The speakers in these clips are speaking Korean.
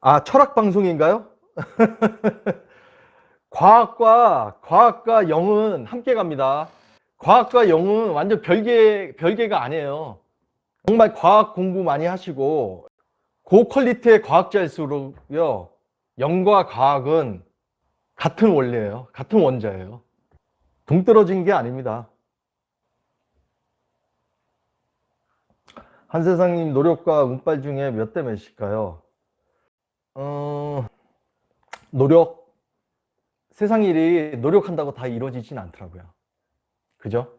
아, 철학 방송인가요? 과학과 영은 함께 갑니다. 과학과 영은 완전 별개가 아니에요. 정말 과학 공부 많이 하시고 고퀄리티의 과학자일수록요, 영과 과학은 같은 원리예요. 같은 원자예요. 동떨어진 게 아닙니다. 한세상님 노력과 운빨 중에 몇 대 몇일까요? 노력, 세상 일이 노력한다고 다 이루어지진 않더라고요. 그죠?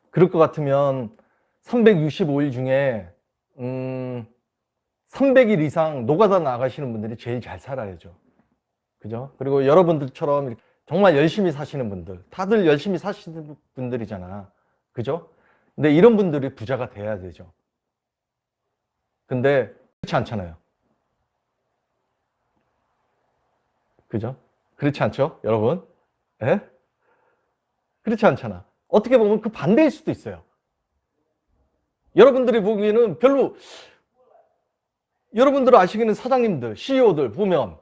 그럴 것 같으면 365일 중에 300일 이상 노가다 나가시는 분들이 제일 잘 살아야죠. 그죠? 그리고 여러분들처럼 정말 열심히 사시는 분들, 다들 열심히 사시는 분들이잖아. 그죠? 근데 이런 분들이 부자가 돼야 되죠. 근데 그렇지 않잖아요. 그죠? 그렇지 않죠, 여러분? 예? 그렇지 않잖아. 어떻게 보면 그 반대일 수도 있어요. 여러분들이 보기에는 별로, 여러분들 아시기는 사장님들, CEO들 보면,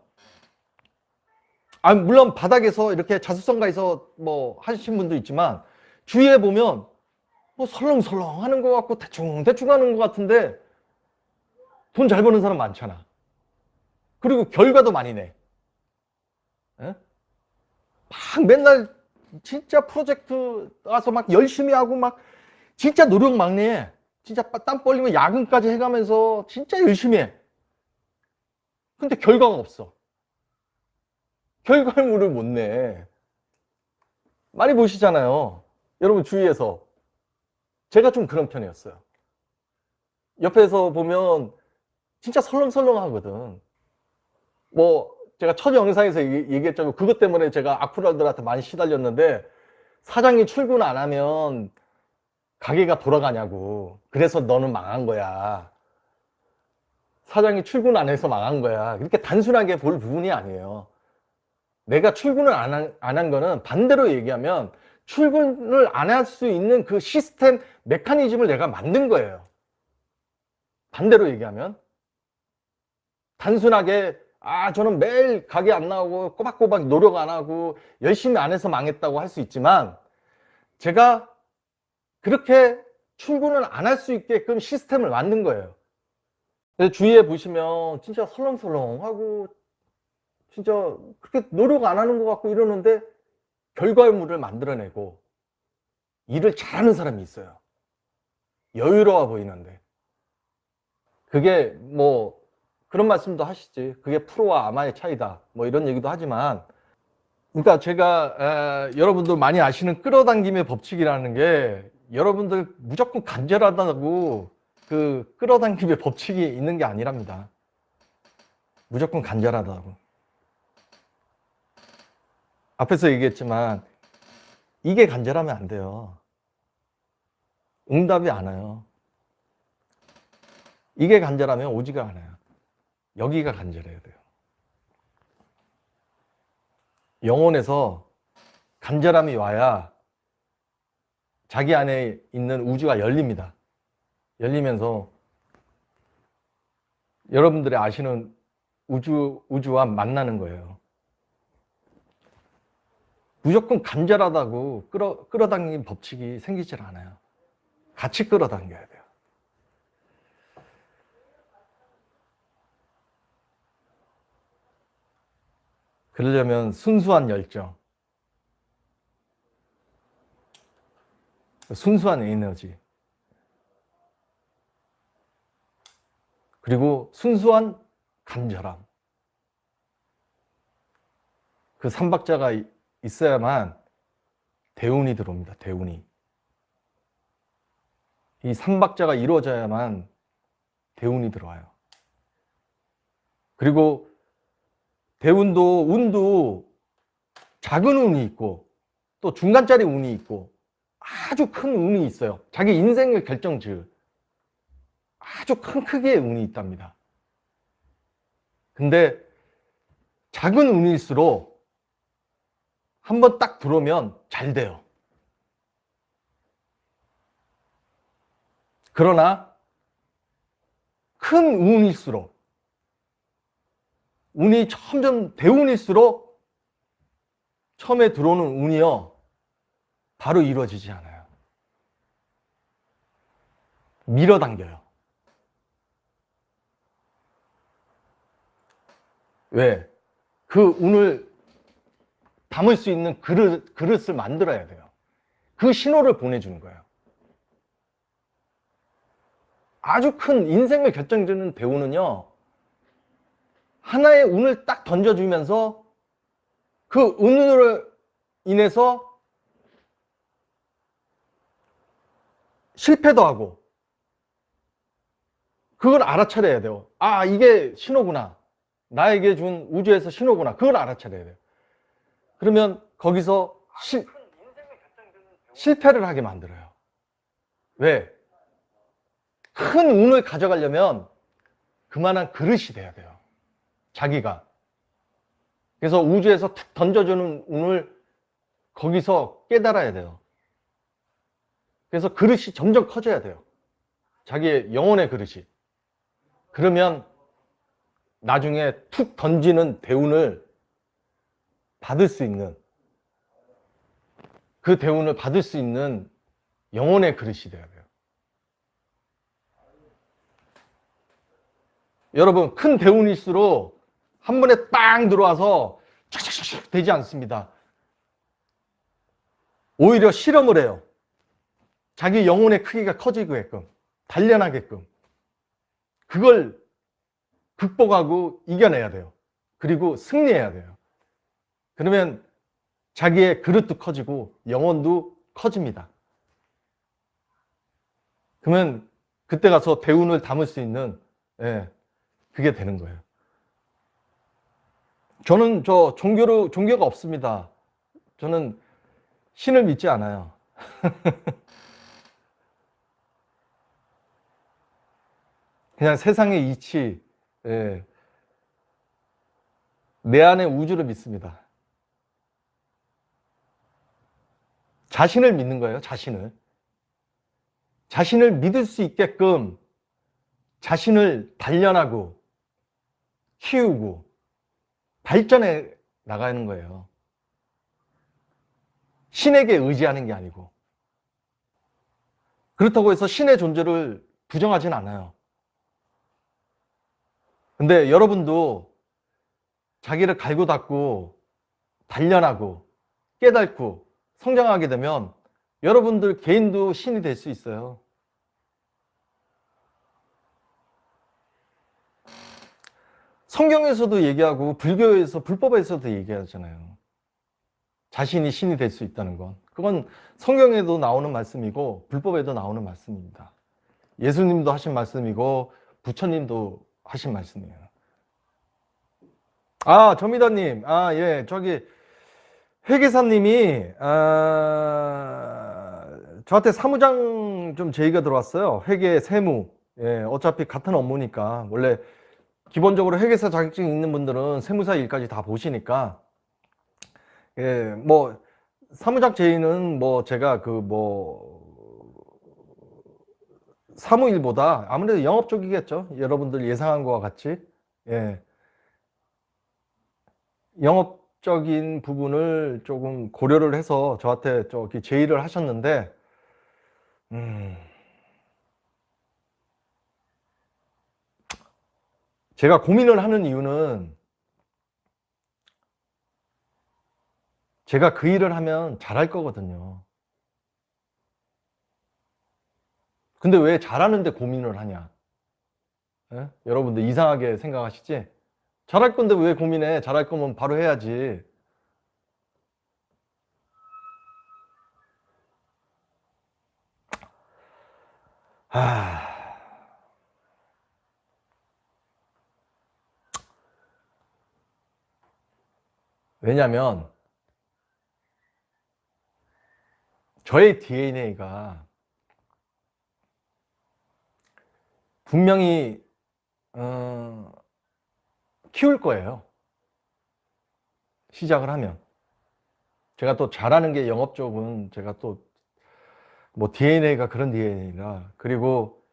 물론 바닥에서 이렇게 자수성가해서 뭐 하신 분도 있지만, 주위에 보면 뭐 설렁설렁 하는 것 같고 대충 하는 것 같은데 돈 잘 버는 사람 많잖아. 그리고 결과도 많이 내. 에? 막 맨날 진짜 프로젝트 와서 막 열심히 하고 막 진짜 노력 막내. 진짜 땀 벌리면 야근까지 해가면서 진짜 열심히 해. 근데 결과가 없어. 결과물을 못 내. 많이 보시잖아요. 여러분 주위에서. 제가 좀 그런 편이었어요. 옆에서 보면 진짜 설렁설렁 하거든. 뭐 제가 첫 영상에서 얘기했잖아요. 그것 때문에 제가 악플러들한테 많이 시달렸는데, 사장이 출근 안 하면 가게가 돌아가냐고. 그래서 너는 망한 거야. 사장이 출근 안 해서 망한 거야. 이렇게 단순하게 볼 부분이 아니에요. 내가 출근을 안 한 거는, 반대로 얘기하면 출근을 안 할 수 있는 그 시스템 메커니즘을 내가 만든 거예요. 반대로 얘기하면 단순하게 저는 매일 가게 안 나오고 꼬박꼬박 노력 안 하고 열심히 안 해서 망했다고 할 수 있지만, 제가 그렇게 출근을 안 할 수 있게끔 시스템을 만든 거예요. 근데 주위에 보시면 진짜 설렁설렁하고 진짜 그렇게 노력 안 하는 것 같고 이러는데 결과물을 만들어내고 일을 잘하는 사람이 있어요. 여유로워 보이는데. 그게 뭐 그런 말씀도 하시지. 그게 프로와 아마의 차이다. 뭐 이런 얘기도 하지만, 그러니까 제가 여러분들 많이 아시는 끌어당김의 법칙이라는 게, 여러분들 무조건 간절하다고 그 끌어당김의 법칙이 있는 게 아니랍니다. 무조건 간절하다고. 앞에서 얘기했지만 이게 간절하면 안 돼요. 응답이 안 와요. 이게 간절하면 오지가 않아요. 여기가 간절해야 돼요. 영혼에서 간절함이 와야 자기 안에 있는 우주가 열립니다. 열리면서 여러분들이 아시는 우주와 만나는 거예요. 무조건 간절하다고 끌어당긴 법칙이 생기질 않아요. 같이 끌어당겨야 돼요. 그러려면 순수한 열정, 순수한 에너지, 그리고 순수한 간절함, 그 삼박자가 있어야만 대운이 들어옵니다. 대운이. 이 삼박자가 이루어져야만 대운이 들어와요. 그리고 운도 작은 운이 있고 또 중간짜리 운이 있고 아주 큰 운이 있어요. 자기 인생을 결정지을 아주 큰 크기의 운이 있답니다. 근데 작은 운일수록 한번 딱 들어오면 잘 돼요. 그러나 큰 운일수록 운이 점점 대운일수록 처음에 들어오는 운이요, 바로 이루어지지 않아요. 밀어당겨요. 왜? 그 운을 담을 수 있는 그릇을 만들어야 돼요. 그 신호를 보내주는 거예요. 아주 큰 인생을 결정짓는 대운은요, 하나의 운을 딱 던져주면서 그 운으로 인해서 실패도 하고, 그걸 알아차려야 돼요. 아, 이게 신호구나. 나에게 준 우주에서 신호구나. 그걸 알아차려야 돼요. 그러면 거기서 실패를 하게 만들어요. 왜? 큰 운을 가져가려면 그만한 그릇이 돼야 돼요. 자기가. 그래서 우주에서 툭 던져주는 운을 거기서 깨달아야 돼요. 그래서 그릇이 점점 커져야 돼요. 자기의 영혼의 그릇이. 그러면 나중에 툭 던지는 대운을 받을 수 있는, 그 대운을 받을 수 있는 영혼의 그릇이 돼야 돼요. 여러분, 큰 대운일수록 한 번에 빵 들어와서 촥촥촥 되지 않습니다. 오히려 실험을 해요. 자기 영혼의 크기가 커지게끔, 단련하게끔. 그걸 극복하고 이겨내야 돼요. 그리고 승리해야 돼요. 그러면 자기의 그릇도 커지고 영혼도 커집니다. 그러면 그때 가서 대운을 담을 수 있는, 그게 되는 거예요. 저는 종교가 없습니다. 저는 신을 믿지 않아요. 그냥 세상의 이치, 내 안의 우주를 믿습니다. 자신을 믿는 거예요, 자신을. 자신을 믿을 수 있게끔 자신을 단련하고 키우고 발전해 나가는 거예요. 신에게 의지하는 게 아니고. 그렇다고 해서 신의 존재를 부정하진 않아요. 근데 여러분도 자기를 갈고 닦고 단련하고 깨닫고 성장하게 되면 여러분들 개인도 신이 될 수 있어요. 성경에서도 얘기하고 불교에서, 불법에서도 얘기하잖아요. 자신이 신이 될 수 있다는 건. 그건 성경에도 나오는 말씀이고 불법에도 나오는 말씀입니다. 예수님도 하신 말씀이고 부처님도 하신 말씀이에요. 아, 조미다님, 예, 저기 회계사님이 저한테 사무장 좀 제의가 들어왔어요. 회계, 세무. 예, 어차피 같은 업무니까. 원래 기본적으로 회계사 자격증 있는 분들은 세무사 일까지 다 보시니까, 예, 뭐 사무장 제의는 뭐 제가 사무일보다 아무래도 영업 쪽이겠죠. 여러분들 예상한 것과 같이. 예. 영업적인 부분을 조금 고려를 해서 저한테 저기 제의를 하셨는데, 제가 고민을 하는 이유는 제가 그 일을 하면 잘할 거거든요. 근데 왜 잘하는데 고민을 하냐? 예? 여러분들 이상하게 생각하시지? 잘할 건데 왜 고민해? 잘할 거면 바로 해야지. 왜냐면 저의 DNA가 분명히 키울 거예요. 시작을 하면. 제가 또 잘하는 게 영업 쪽은 제가 또 뭐 DNA가 그런 DNA라. 그리고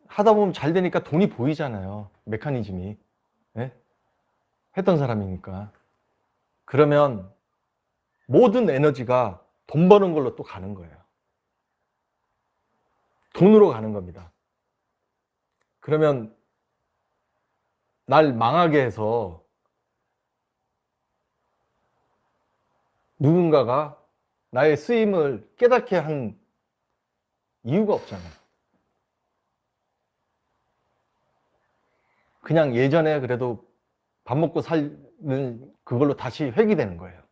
하다 보면 잘 되니까 돈이 보이잖아요. 메커니즘이. 예? 했던 사람이니까. 그러면 모든 에너지가 돈 버는 걸로 또 가는 거예요. 돈으로 가는 겁니다. 그러면 날 망하게 해서 누군가가 나의 쓰임을 깨닫게 한 이유가 없잖아요. 그냥 예전에 그래도 밥 먹고 살는 그걸로 다시 회귀되는 거예요.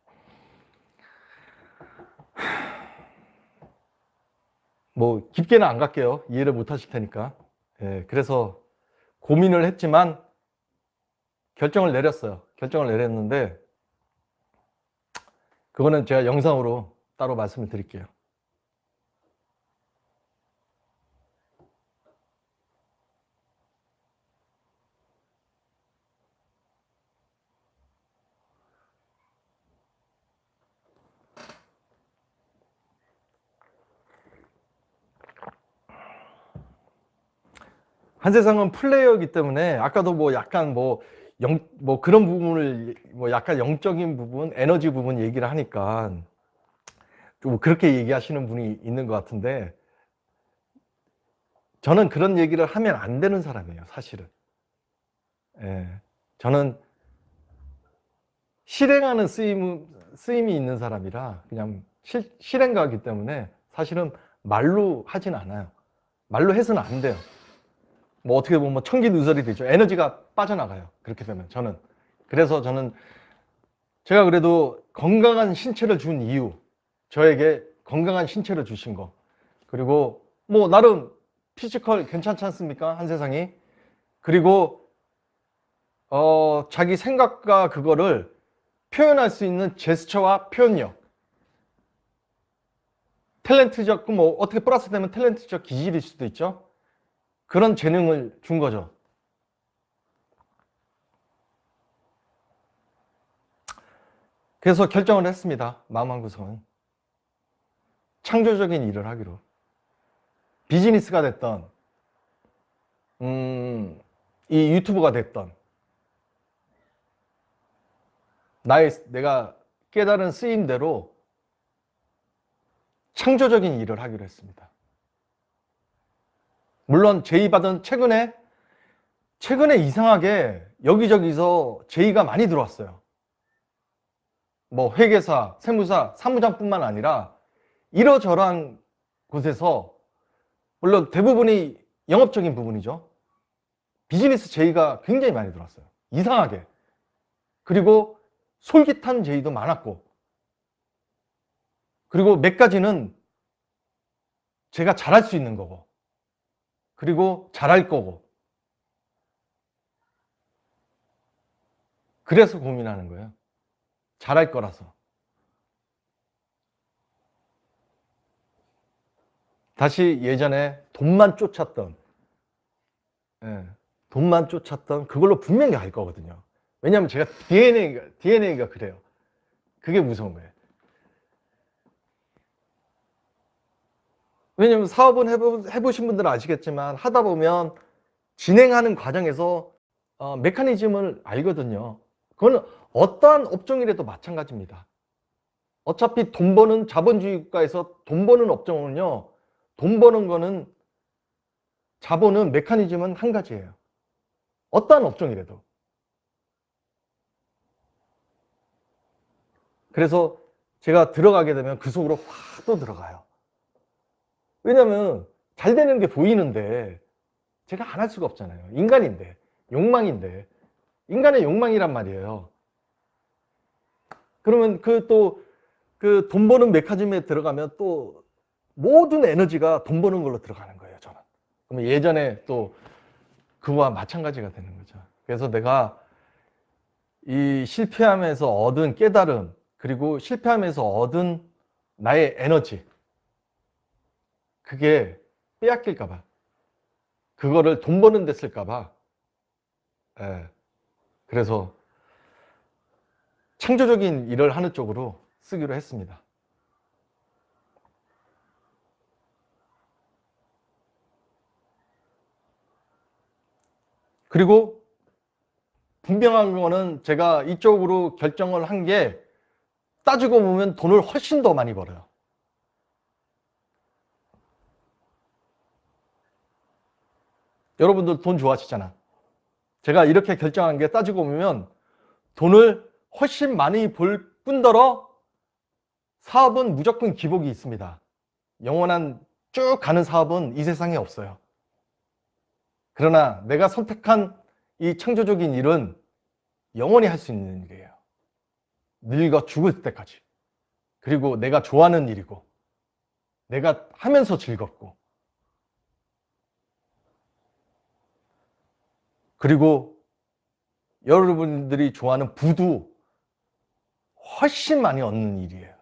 뭐 깊게는 안 갈게요. 이해를 못 하실 테니까. 예, 그래서 고민을 했지만 결정을 내렸어요. 결정을 내렸는데 그거는 제가 영상으로 따로 말씀을 드릴게요. 한세상은 플레이어이기 때문에 아까도 뭐 약간 뭐 그런 부분을 뭐 약간 영적인 부분, 에너지 부분 얘기를 하니까 좀 그렇게 얘기하시는 분이 있는 것 같은데 저는 그런 얘기를 하면 안 되는 사람이에요, 사실은. 예, 저는 실행하는 쓰임이 있는 사람이라 그냥 실행가이기 때문에 사실은 말로 하진 않아요. 말로 해서는 안 돼요. 뭐 어떻게 보면 청기누설이 되죠. 에너지가 빠져나가요. 그렇게 되면 저는. 그래서 저는 제가 그래도 건강한 신체를 준 이유, 저에게 건강한 신체를 주신 거, 그리고 뭐 나름 피지컬 괜찮지 않습니까? 한세상이. 그리고 자기 생각과 그거를 표현할 수 있는 제스처와 표현력, 탤런트적, 뭐 어떻게 플러스 되면 탤런트적 기질일 수도 있죠. 그런 재능을 준 거죠. 그래서 결정을 했습니다. 마음 한구석은 창조적인 일을 하기로. 비즈니스가 됐던 이 유튜브가 됐던 내가 깨달은 쓰임대로 창조적인 일을 하기로 했습니다. 물론 제의받은 최근에 이상하게 여기저기서 제의가 많이 들어왔어요. 뭐 회계사, 세무사, 사무장뿐만 아니라 이러저러한 곳에서 물론 대부분이 영업적인 부분이죠. 비즈니스 제의가 굉장히 많이 들어왔어요. 이상하게. 그리고 솔깃한 제의도 많았고, 그리고 몇 가지는 제가 잘할 수 있는 거고, 그리고 잘할 거고, 그래서 고민하는 거예요. 잘할 거라서. 다시 예전에 돈만 쫓았던, 돈만 쫓았던 그걸로 분명히 갈 거거든요. 왜냐하면 제가 DNA가 그래요. 그게 무서운 거예요. 왜냐면 사업은 해보신 분들은 아시겠지만 하다 보면 진행하는 과정에서 메커니즘을 알거든요. 그거는 어떠한 업종이라도 마찬가지입니다. 어차피 돈 버는 자본주의 국가에서 돈 버는 업종은요, 돈 버는 거는 자본은 메커니즘은 한 가지예요. 어떠한 업종이라도. 그래서 제가 들어가게 되면 그 속으로 확 또 들어가요. 왜냐면 잘 되는 게 보이는데 제가 안 할 수가 없잖아요. 인간인데, 욕망인데. 인간의 욕망이란 말이에요. 그러면 그 돈 버는 메커니즘에 들어가면 또 모든 에너지가 돈 버는 걸로 들어가는 거예요, 저는. 그러면 예전에 또 그거와 마찬가지가 되는 거죠. 그래서 내가 이 실패하면서 얻은 깨달음, 그리고 실패하면서 얻은 나의 에너지, 그게 빼앗길까봐, 그거를 돈 버는 데 쓸까봐, 예. 그래서 창조적인 일을 하는 쪽으로 쓰기로 했습니다. 그리고 분명한 거는 제가 이쪽으로 결정을 한 게 따지고 보면 돈을 훨씬 더 많이 벌어요. 여러분들 돈 좋아하시잖아. 제가 이렇게 결정한 게 따지고 보면 돈을 훨씬 많이 벌 뿐더러 사업은 무조건 기복이 있습니다. 영원한 쭉 가는 사업은 이 세상에 없어요. 그러나 내가 선택한 이 창조적인 일은 영원히 할 수 있는 일이에요. 늙어 죽을 때까지. 그리고 내가 좋아하는 일이고 내가 하면서 즐겁고 그리고 여러분들이 좋아하는 부도 훨씬 많이 얻는 일이에요.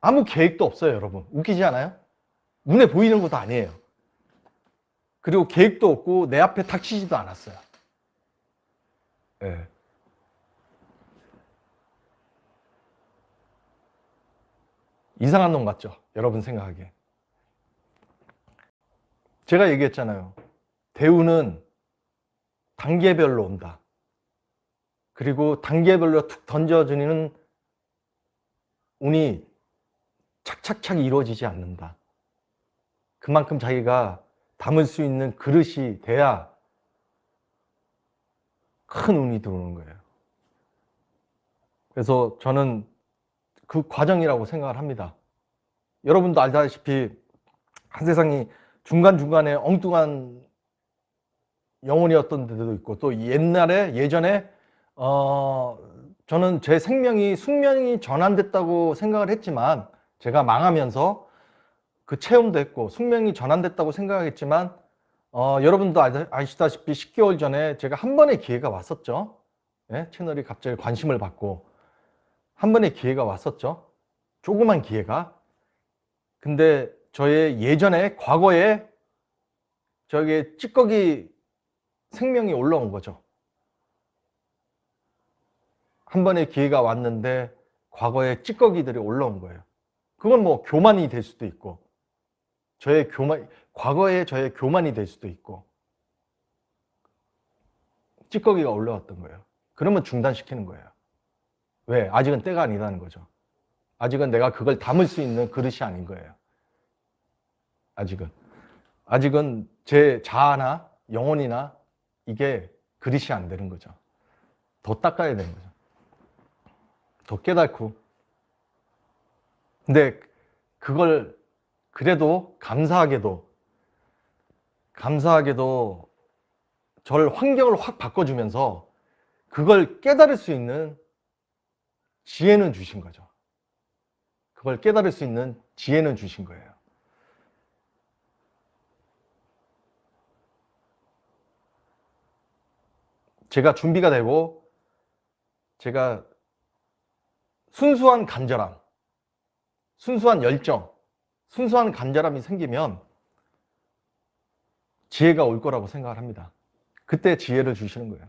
아무 계획도 없어요, 여러분. 웃기지 않아요? 눈에 보이는 것도 아니에요. 그리고 계획도 없고 내 앞에 닥치지도 않았어요. 네. 이상한 놈 같죠? 여러분 생각하기에. 제가 얘기했잖아요. 대우는 단계별로 온다. 그리고 단계별로 툭 던져주는 운이 착착착 이루어지지 않는다. 그만큼 자기가 담을 수 있는 그릇이 돼야 큰 운이 들어오는 거예요. 그래서 저는 그 과정이라고 생각을 합니다. 여러분도 알다시피 한 세상이 중간중간에 엉뚱한 영혼이었던 데도 있고 또 예전에 저는 제 생명이 숙명이 전환됐다고 생각을 했지만 제가 망하면서 그 체험도 했고 숙명이 전환됐다고 생각했지만 여러분도 아시다시피 10개월 전에 제가 한 번의 기회가 왔었죠. 네? 채널이 갑자기 관심을 받고 한 번의 기회가 왔었죠. 조그만 기회가. 근데 저의 예전에 과거에 저에게 찌꺼기 생명이 올라온 거죠. 한 번의 기회가 왔는데 과거에 찌꺼기들이 올라온 거예요. 그건 뭐 교만이 될 수도 있고 과거에 저의 교만이 될 수도 있고 찌꺼기가 올라왔던 거예요. 그러면 중단시키는 거예요. 왜? 아직은 때가 아니라는 거죠. 아직은 내가 그걸 담을 수 있는 그릇이 아닌 거예요. 아직은 제 자아나 영혼이나 이게 그릇이 안 되는 거죠. 더 닦아야 되는 거죠. 더 깨닫고. 근데 그걸 그래도 감사하게도 저를 환경을 확 바꿔주면서 그걸 깨달을 수 있는 지혜는 주신 거죠. 그걸 깨달을 수 있는 지혜는 주신 거예요. 제가 준비가 되고 제가 순수한 간절함, 순수한 열정, 순수한 간절함이 생기면 지혜가 올 거라고 생각을 합니다. 그때 지혜를 주시는 거예요.